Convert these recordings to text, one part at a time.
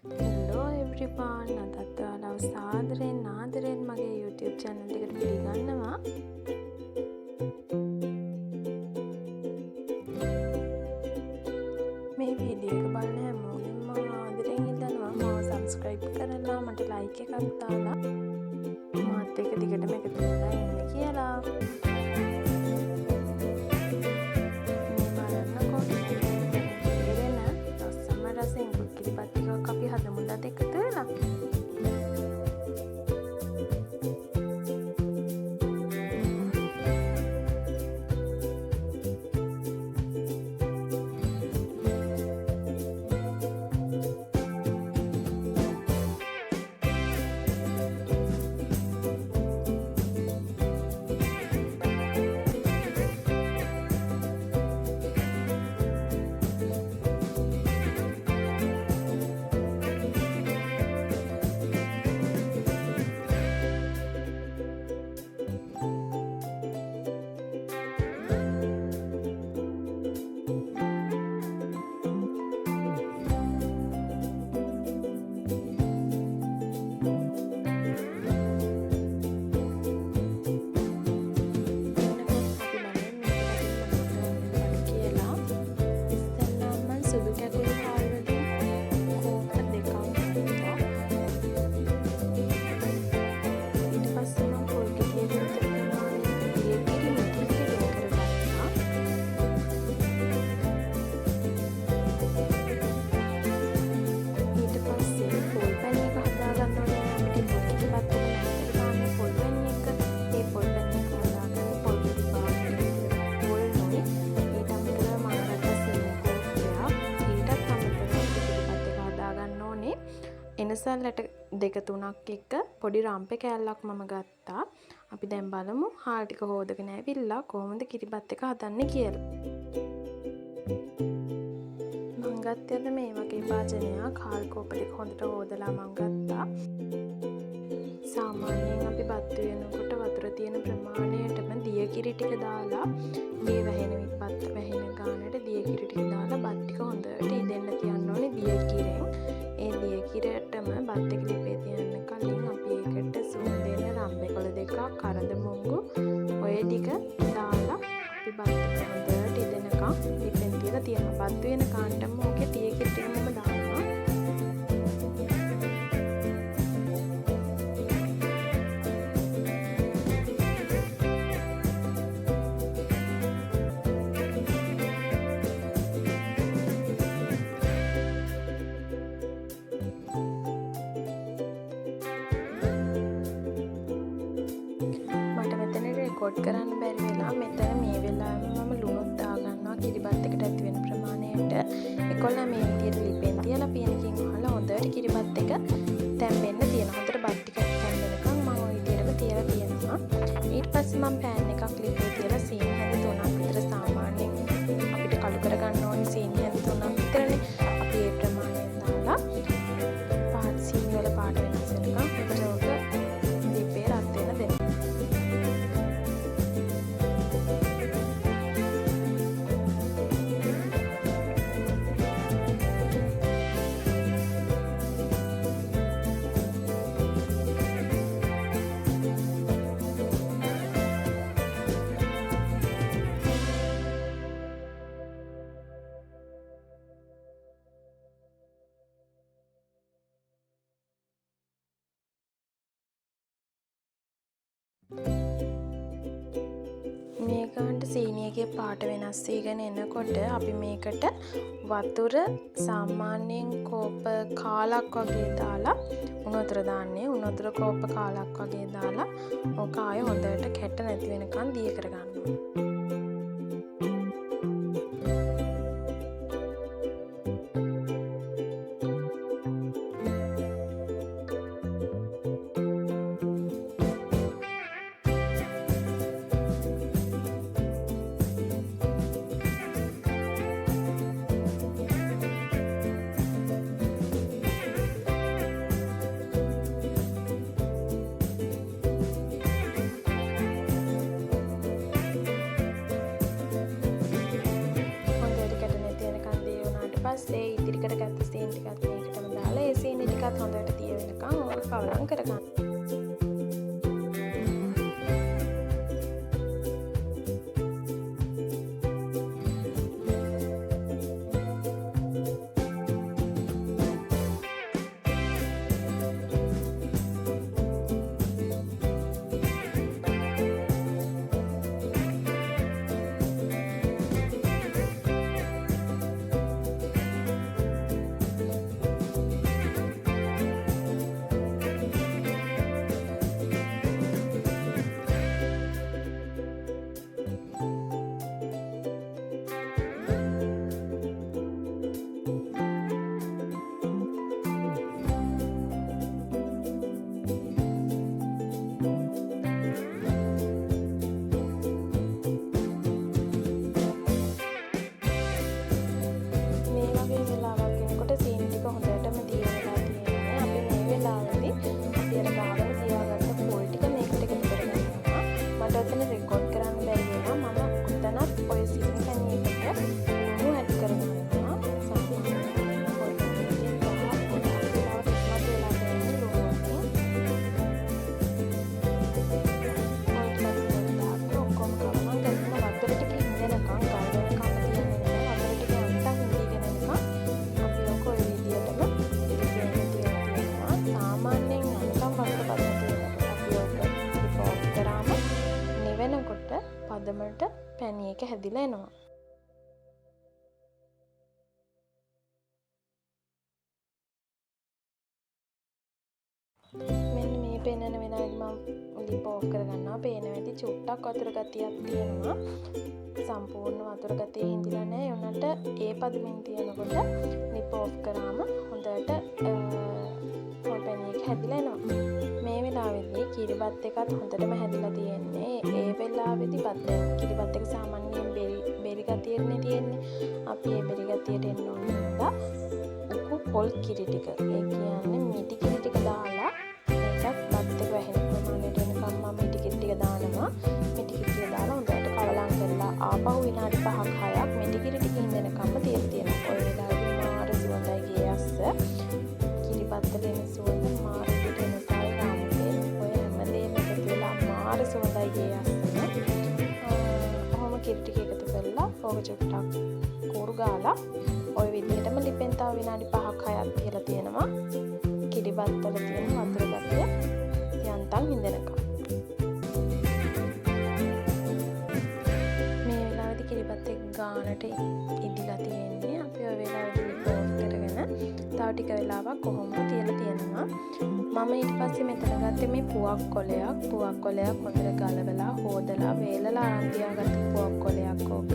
Hello එව්‍රිවාන් අදත් ඔයාලව සාදරයෙන් ආදරයෙන් මගේ YouTube channel එකට පිළිගන්නවා. මේ වීඩියෝ එක බලන හැමෝගෙම මම ආදරයෙන් ඉල්ලනවා මාව subscribe කරලා මට like එකක් දාලා මාත් එක්ක දිගටම එකතු වෙලා ඉන්න කියලා. අපි හදමු ද එකතු වෙලා. එනසල්ලට දෙක තුනක් එක්ක පොඩි රම්පේ කෑල්ලක් මම ගත්තා. අපි දැන් බලමු හාල් ටික හොදගෙන ඇවිල්ලා කොහොමද කිරිබත් එක හදන්නේ කියලා. මම ගත්තද මේ වගේ භාජනයක් හාල් කෝප දෙක හොඳට හොදලා මම ගත්තා. සාමාන්‍යයෙන් අපි බත් වෙනකොට වතුර තියෙන ප්‍රමාණයටම දිය කිරි ටික දාලා මේ බත් වැහෙන ගානට දිය කිරි ටික දාලා බත් ටික හොඳට ඉදෙන්න තියන්න ඕනේ දිය කිරෙන්. ඒ දිය කිරටම බත් එක ලිපේ තියන්න කලින් අපි ඒකට සුන් දෙන රම්බෙකොළ දෙකක් කරඳ මුංගු ඔය ටික දාලා අපි බත් එක හොඳට ඉදෙනකම් ලිපෙන් තියලා තියනවා. බත් වෙන කාණ්ඩම ඕකේ දිය කිරි ටික මම දානවා. රෙකෝඩ් කරන්න බැරි වෙලා මෙතන මේ වෙලාවේ මම ලුණුත් දාගන්නවා කිරිබත් එකට ඇති වෙන ප්‍රමාණයට. ඒකොල්ල මේ විදිහට ලිපෙන් තියලා පියනකින් වහලා හොඳට කිරිබත් එක තැම්බෙන්න තියනවා. හොඳට බත් ටික තැම්බෙනකම් මම ওই විදිහටම තියලා තියෙනවා. ඊට පස්සේ මම පෑන් එකක් ලිපේ තියලා සීනි හැඳි 3ක් විතර සාමාන්‍යයෙන් අපිට කළු කරගන්න ඕනේ සීනි හැඳි 3ක් විතරනේ. අපි ඒ ප්‍රමාණයෙන් දාලා පාට සීනි වල පාට වෙනස් වෙනකම් හොඳට ලිපේ රත් වෙන දෙන්න. මේ ගානට සීනියගේ පාට වෙනස් වීගෙන එනකොට අපි මේකට වතුර සාමාන්‍යයෙන් කෝප කාලක් වගේ දාලා උණු වතුර දාන්නේ. උණු වතුර කෝප කාලක් වගේ දාලා ඕක ආයෙ හොඳට කැට නැති වෙනකන් දිය කරගන්නවා. පස්සේ ඉතිරි කරගත්ත සීන් ටිකත් මේකටම දාලා ඒ සීනි ටිකත් හොඳට දිය වෙනකන් ඕක කවලම් කරගන්න. පදමට පැණි එක හැදිලා එනවා. මෙන්න මේ පෙන්නන වෙලාවෙදි මම ලිප් ඕෆ් කරගන්නවා. පේන වෙද්දි චුට්ටක් වතුර ගතියක් තියෙනවා. සම්පූර්ණ වතුර ගතිය හින්දිලා නැහැ. උනට ඒ පදමින් තියෙනකොට ලිප් ඕෆ් කරාම හොඳට පොල් පැණි එක හැදිලා එනවා. මේ වෙලාවෙදී කිරිබත් එකත් හොඳටම හැදිලා තියෙන්නේ. ඒ වෙලාවෙදී කිරිබත් එක සාමාන්‍යයෙන් බෙරි ගතියනේ තියෙන්නේ. අපි මේ බෙරි ගතියට එන්න ඕනේ. උකු පොල් කිරි ටික. ඒ කියන්නේ මිටි කිරි ටික දාලා එකක් බත් එක වැහෙන ප්‍රමාණයට එනකම් මම මිටි කිරි ටික දානවා. මිටි කිරි ටික දාලා හොඳට කවලම් කරලා ආපහු විනාඩි 5ක් 6ක් මිටි කිරි ටික ඉඳනකම්ම තියලා තියෙනවා. ඔය වෙලාවෙදී මාර සුවඳයි ගේ අස්ස. කිරිබත් වලින් සුවඳ මාර සුවඳයි ගේ අස්සන. ඔහොම කිරි ටික එකතු කරලා ඕක චුට්ටක් කෝරු ගාලා ඔය විදිහටම ලිපෙන් තව විනාඩි 5ක් 6ක් තියලා තියෙනවා. කිරිබත් වල තියෙන වතුර ගතිය යන්තම් ඉඳනකම්. මේ වෙලාවේදී කිරිබත් එක ගානට ඉදිලා තියෙන්නේ. අපි ඔය වෙලාවේදී ලිප් ඕෆ් කරගෙන තව ටික වෙලාවක් කොහොමද තියලා තියෙනවා. මම ඊට පස්සේ මෙතන ගත්තේ මේ පුවක් කොලයක්. පුවක් කොලයක් හොඳට ගලවලා හොදලා වේලලා අරන් තියාගත්ත පුවක් කොලයක් ඕක.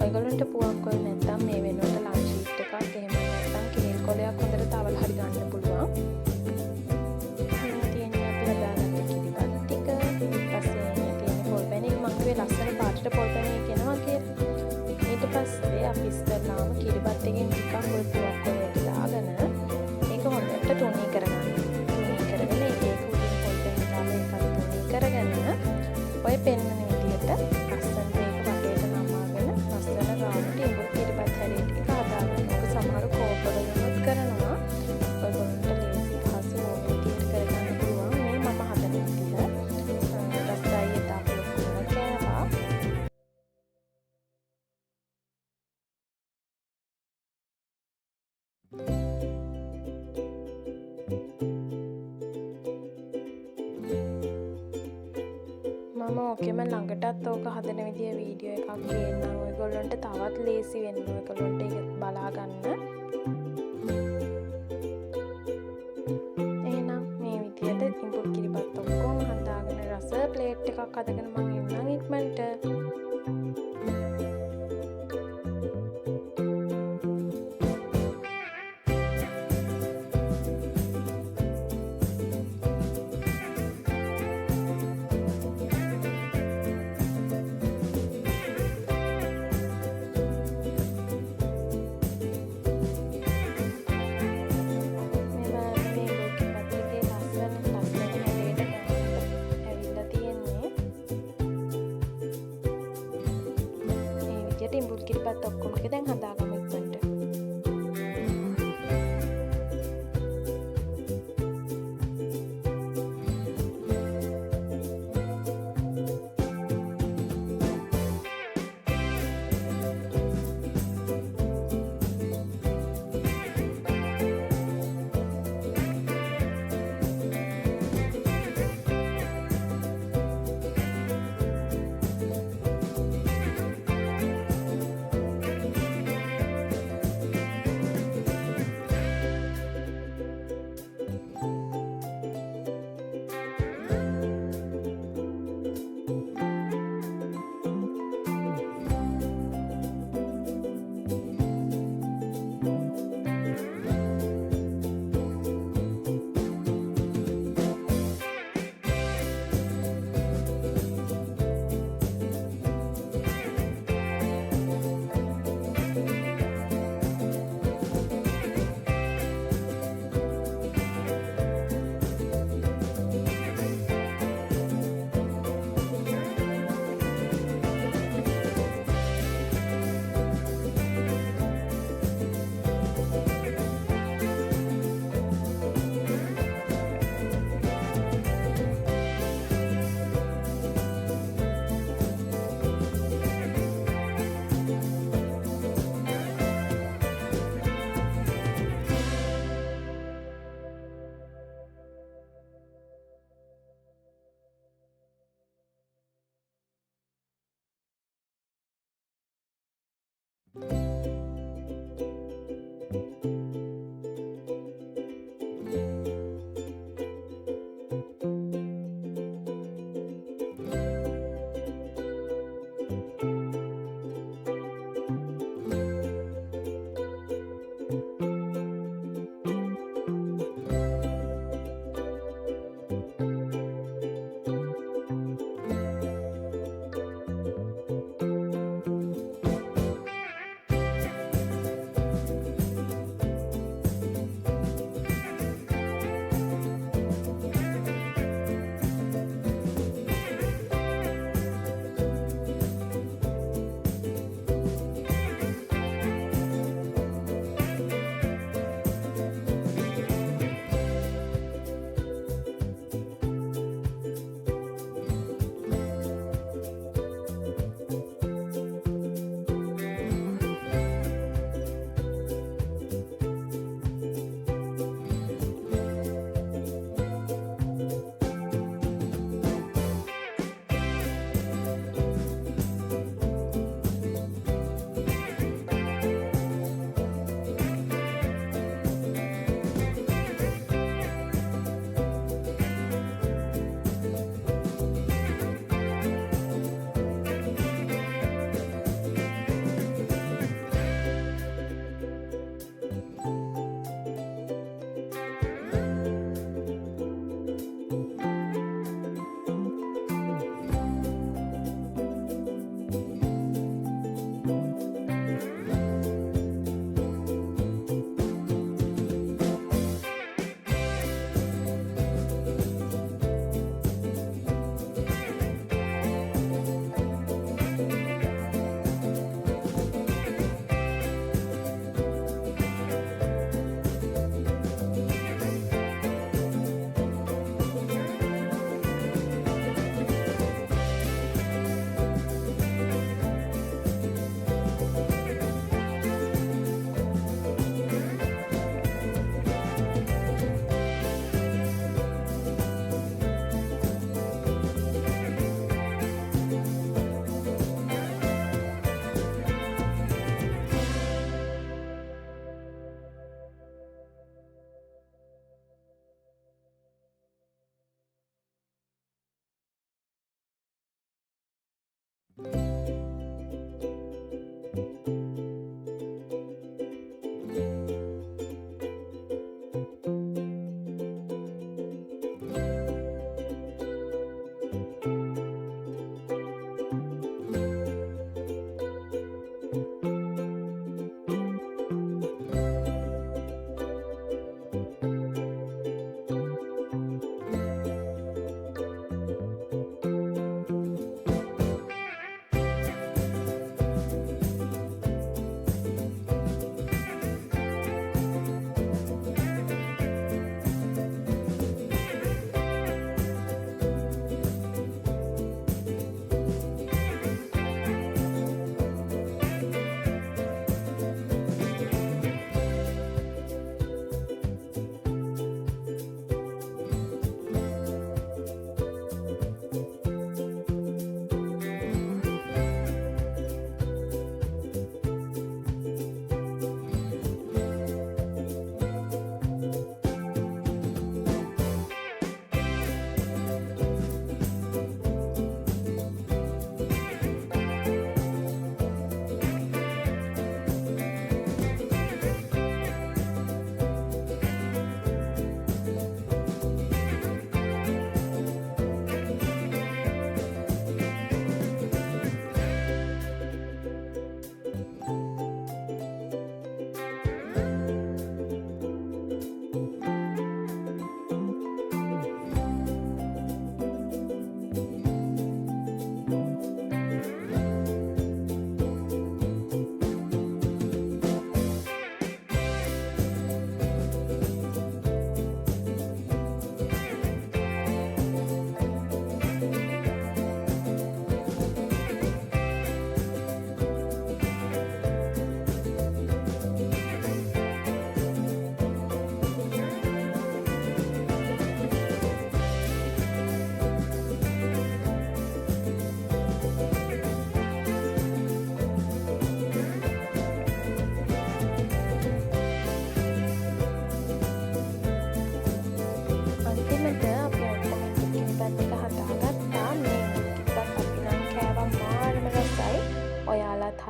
ඔයගොල්ලන්ට පුවක් කොල නැත්නම් මේ වෙනුවට ලන්ච් ෂීට් එකක් එහෙම නැත්නම් කෙනෙල් කොලයක් හොඳට තවල හරි ගන්න පුළුවන්. මේ තියෙන්නේ අපි හදාගත්ත කිරිබත් ටික. ඊට පස්සේ තියෙන පොල් පැණි මම කිව්වේ ලස්සන පාටට පොල් පැණි කියනවා කියලා. ඊට පස්සේ අපි ඉස්සරලාම කිරිබත් එකෙන් ටිකක් ඔය පුවක් කොලයට දාගෙන ඒක හොඳට තුනී කරගන්න. කරගන්න ඔය පෙන්නන විදිහට ලස්සනට ඒක වටේට නමාගෙන ලස්සන රවුන්ඩ් ඉඹුල් කිරිබත් හැරෙන්න එක හදාගන්න. ඔක සමහර කෝපවලුත් කරනවා. ඔයගොල්ලන්ට ලේසි පහසු ඕන විදිහට කරගන්න පුළුවන්. මේ මම හදන විදිහ රසයි තාප්පල කරලා කෑවා. මම ඕකෙම ළඟටත් ඕක හදන විදිය වීඩියෝ එකක් ගේන්නම්. ඔයගොල්ලන්ට තවත් ලේසි වෙන්න ඔයගොල්ලන්ට ඒක බලා ගන්න. එහෙනම් මේ විදියට ඉඹුල් කිරිබත් ඔක්කොම හදාගෙන රස ප්ලේට් එකක් අදගෙන මම එන්නම් ඉක්මනට.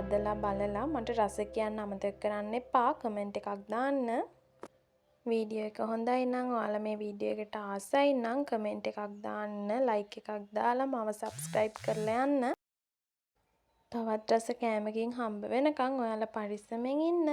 හදලා බලලා මට රස කියන්න අමතක කරන්න එපා. කමෙන්ට් එකක් දාන්න. වීඩියෝ එක හොඳයි නම් ඔයාලා මේ වීඩියෝ එකට ආසයි නම් කමෙන්ට් එකක් දාන්න, ලයික් එකක් දාලා මාව සබ්ස්ක්‍රයිබ් කරලා යන්න. තවත් රස කෑමකින් හම්බ වෙනකන් ඔයාලා පරිස්සමෙන් ඉන්න.